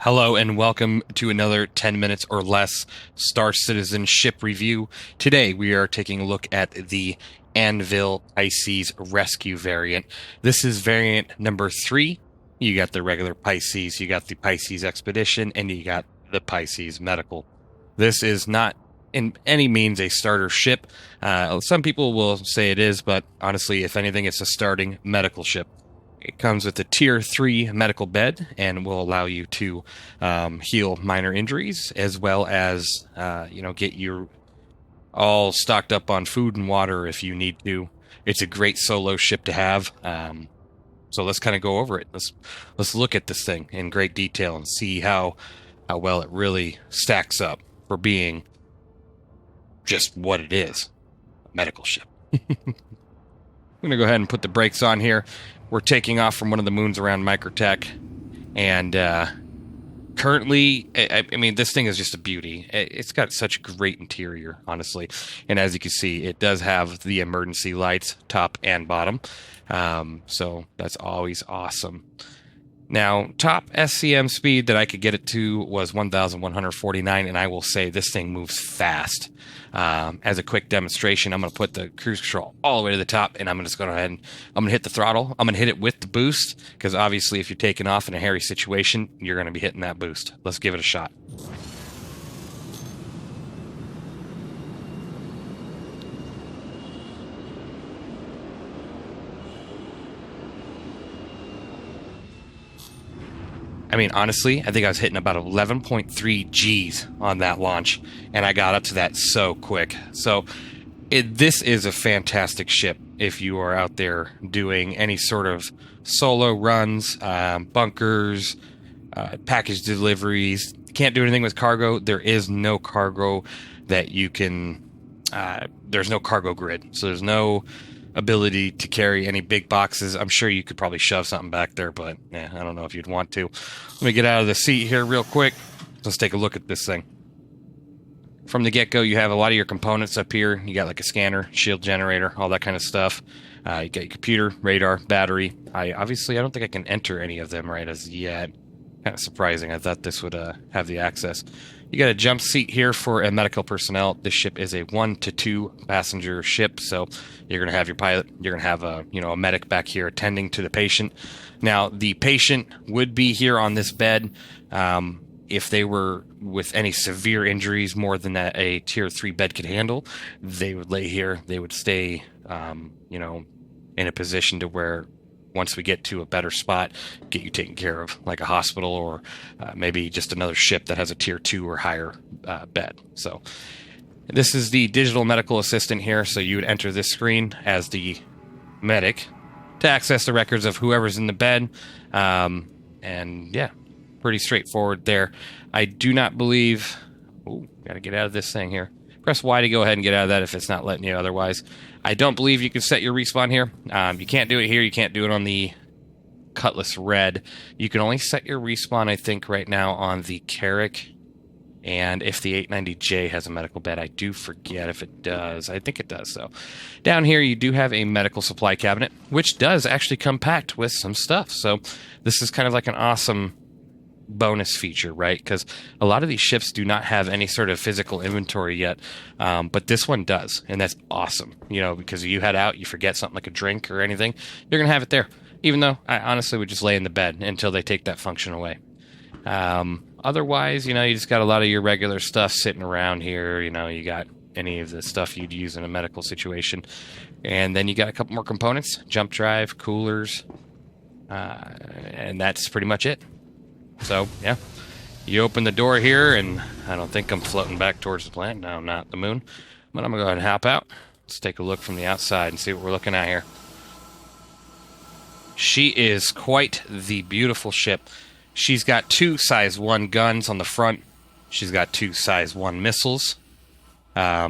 Hello and welcome to another 10 minutes or less Star Citizen ship review. Today we are taking a look at the Anvil Pisces Rescue variant. This is variant number 3. You got the regular Pisces, you got the Pisces Expedition, and you got the Pisces Medical. This is not in any means a starter ship. Some people will say it is, but honestly, if anything, it's a starting medical ship. It comes with a tier 3 medical bed and will allow you to heal minor injuries as well as, get you all stocked up on food and water if you need to. It's a great solo ship to have. So let's kind of go over it. Let's look at this thing in great detail and see how well it really stacks up for being just what it is, a medical ship. I'm going to go ahead and put the brakes on here. We're taking off from one of the moons around Microtech, and currently, I mean, this thing is just a beauty. It's got such great interior, honestly, and as you can see, it does have the emergency lights, top and bottom, so that's always awesome. Now, top SCM speed that I could get it to was 1,149, and I will say this thing moves fast. As a quick demonstration, I'm going to put the cruise control all the way to the top, and I'm just going to go ahead and I'm going to hit the throttle. I'm going to hit it with the boost, because obviously if you're taking off in a hairy situation, you're going to be hitting that boost. Let's give it a shot. I mean, honestly, I think I was hitting about 11.3 Gs on that launch, and I got up to that so quick. So this is a fantastic ship if you are out there doing any sort of solo runs, bunkers, package deliveries. Can't do anything with cargo. There is no cargo that you can... there's no cargo grid, so there's no ability to carry any big boxes. I'm sure you could probably shove something back there, but I don't know if you'd want to. Let me get out of the seat here real quick. Let's take a look at this thing. From the get-go, you have a lot of your components up here. You got like a scanner, shield generator, all that kind of stuff. You got your computer, radar, battery. I don't think I can enter any of them right as yet. Kind of surprising. I thought this would have the access. You got a jump seat here for a medical personnel. This ship is a 1 to 2 passenger ship, so you're going to have your pilot. You're going to have a medic back here attending to the patient. Now, the patient would be here on this bed if they were with any severe injuries more than a tier 3 bed could handle. They would lay here. They would stay, in a position to where once we get to a better spot, get you taken care of, like a hospital or maybe just another ship that has a tier 2 or higher bed. So this is the digital medical assistant here. So you would enter this screen as the medic to access the records of whoever's in the bed. And yeah, pretty straightforward there. I do not believe... Oh, got to get out of this thing here. Press Y to go ahead and get out of that if it's not letting you otherwise. I don't believe you can set your respawn here. You can't do it here. You can't do it on the Cutlass Red. You can only set your respawn, I think, right now on the Carrack. And if the 890J has a medical bed, I do forget if it does. I think it does, though. Down here, you do have a medical supply cabinet, which does actually come packed with some stuff. So this is kind of like an awesome bonus feature, right? Because a lot of these ships do not have any sort of physical inventory yet, but this one does, and that's awesome. Because you head out, you forget something like a drink or anything, you're gonna have it there. Even though I honestly would just lay in the bed until they take that function away. Otherwise, you just got a lot of your regular stuff sitting around here. You got any of the stuff you'd use in a medical situation, and then you got a couple more components: jump drive, coolers, and that's pretty much it. So, yeah, you open the door here, and I don't think I'm floating back towards the planet. No, I'm not the moon. But I'm going to go ahead and hop out. Let's take a look from the outside and see what we're looking at here. She is quite the beautiful ship. She's got 2 size 1 guns on the front. She's got 2 size 1 missiles. I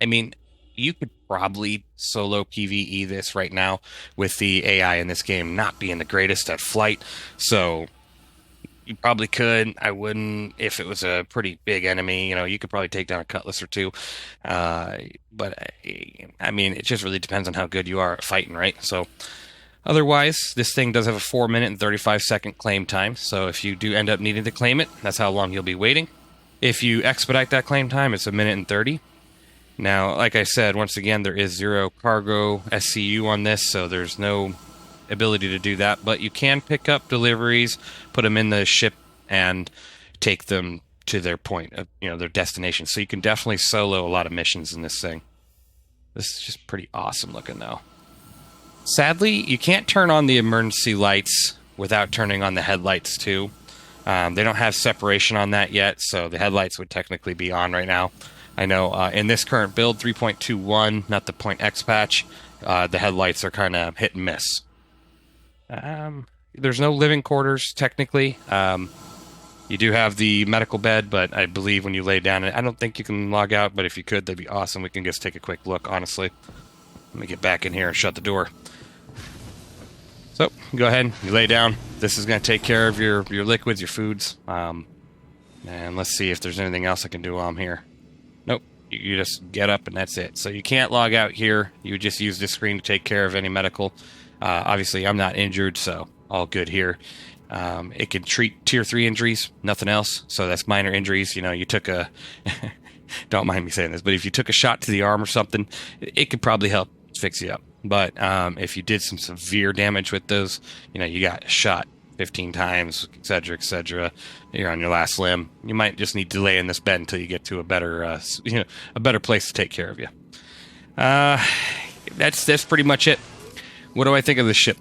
mean, you could probably solo PvE this right now with the AI in this game not being the greatest at flight. So you probably could. I wouldn't if it was a pretty big enemy. You could probably take down a Cutlass or 2. But I mean, it just really depends on how good you are at fighting, right? So Otherwise, this thing does have a 4-minute and 35-second claim time, so if you do end up needing to claim it, that's how long you'll be waiting. If you expedite that claim time, it's 1 minute and 30. Now, like I said, once again, there is 0 cargo SCU on this, so there's no ability to do that, but you can pick up deliveries, put them in the ship, and take them to their point of, their destination. So you can definitely solo a lot of missions in this thing. This is just pretty awesome looking, though. Sadly, you can't turn on the emergency lights without turning on the headlights, too. They don't have separation on that yet, so the headlights would technically be on right now. I know in this current build, 3.21, not the .X patch, the headlights are kind of hit and miss. There's no living quarters, technically. You do have the medical bed, but I believe when you lay down, I don't think you can log out, but if you could, that'd be awesome. We can just take a quick look, honestly. Let me get back in here and shut the door. So, go ahead, you lay down. This is going to take care of your liquids, your foods. And let's see if there's anything else I can do while I'm here. Nope, you just get up and that's it. So you can't log out here. You just use this screen to take care of any medical. Obviously, I'm not injured, so all good here. It can treat tier 3 injuries, nothing else. So that's minor injuries. You took a... don't mind me saying this, but if you took a shot to the arm or something, it could probably help fix you up. But if you did some severe damage with those, you got shot 15 times, etc., you're on your last limb. You might just need to lay in this bed until you get to a better, a better place to take care of you. That's pretty much it. What do I think of this ship?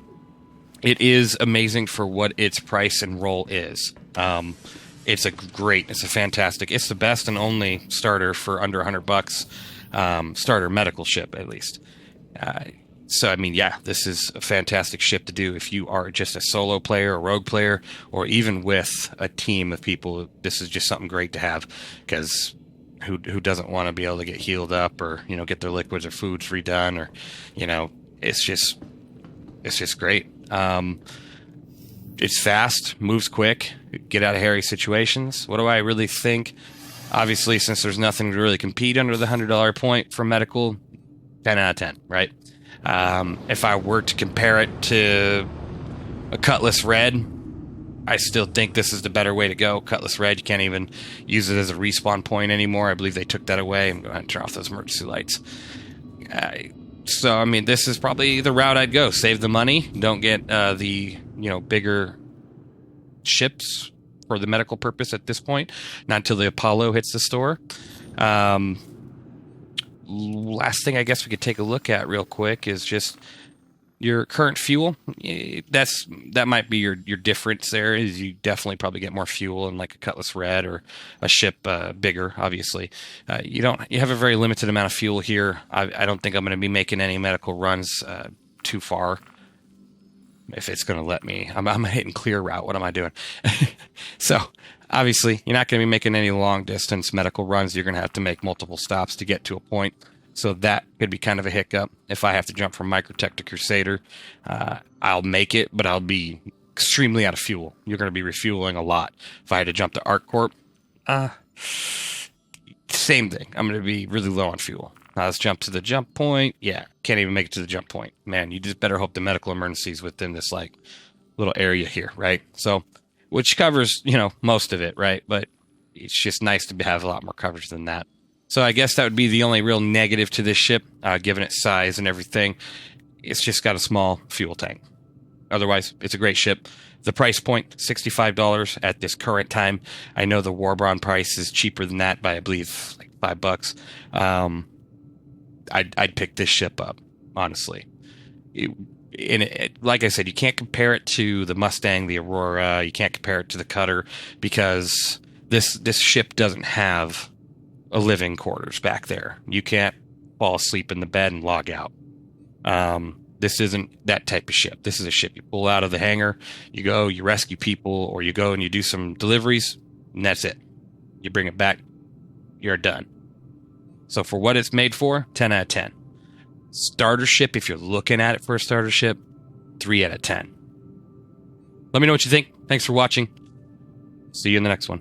It is amazing for what its price and role is. It's a fantastic, it's the best and only starter for under $100, starter medical ship at least. So, I mean, yeah, this is a fantastic ship to do if you are just a solo player, a rogue player, or even with a team of people. This is just something great to have, because who doesn't want to be able to get healed up or, get their liquids or foods redone, or, it's just great. It's fast, moves quick, get out of hairy situations. What do I really think? Obviously, since there's nothing to really compete under the $100 point for medical, 10 out of 10, right? If I were to compare it to a Cutlass Red, I still think this is the better way to go. Cutlass Red, you can't even use it as a respawn point anymore. I believe they took that away. I'm going to turn off those emergency lights. So, I mean, this is probably the route I'd go. Save the money. Don't get the, bigger ships for the medical purpose at this point. Not until the Apollo hits the store. Last thing I guess we could take a look at real quick is just your current fuel. That might be your difference there, is you definitely probably get more fuel in like a Cutlass Red or a ship bigger, obviously. You have a very limited amount of fuel here. I don't think I'm going to be making any medical runs too far. If it's going to let me. I'm hitting clear route. What am I doing? So, obviously, you're not going to be making any long-distance medical runs. You're going to have to make multiple stops to get to a point. So that could be kind of a hiccup. If I have to jump from Microtech to Crusader, I'll make it, but I'll be extremely out of fuel. You're going to be refueling a lot. If I had to jump to ArcCorp, same thing. I'm going to be really low on fuel. Now let's jump to the jump point. Yeah, can't even make it to the jump point. Man, you just better hope the medical emergencies within this like little area here, right? So, which covers, most of it, right? But it's just nice to have a lot more coverage than that. So I guess that would be the only real negative to this ship, given its size and everything. It's just got a small fuel tank. Otherwise, it's a great ship. The price point, $65 at this current time. I know the Warbron price is cheaper than that by, I believe, like $5. I'd pick this ship up, honestly. Like I said, you can't compare it to the Mustang, the Aurora. You can't compare it to the Cutter, because this ship doesn't have a living quarters back there. You can't fall asleep in the bed and log out. This isn't that type of ship. This is a ship you pull out of the hangar, you go, you rescue people, or you go and you do some deliveries, and that's it. You bring it back, you're done. So for what it's made for, 10 out of 10. Starter ship, if you're looking at it for a starter ship, 3 out of 10. Let me know what you think. Thanks for watching. See you in the next one.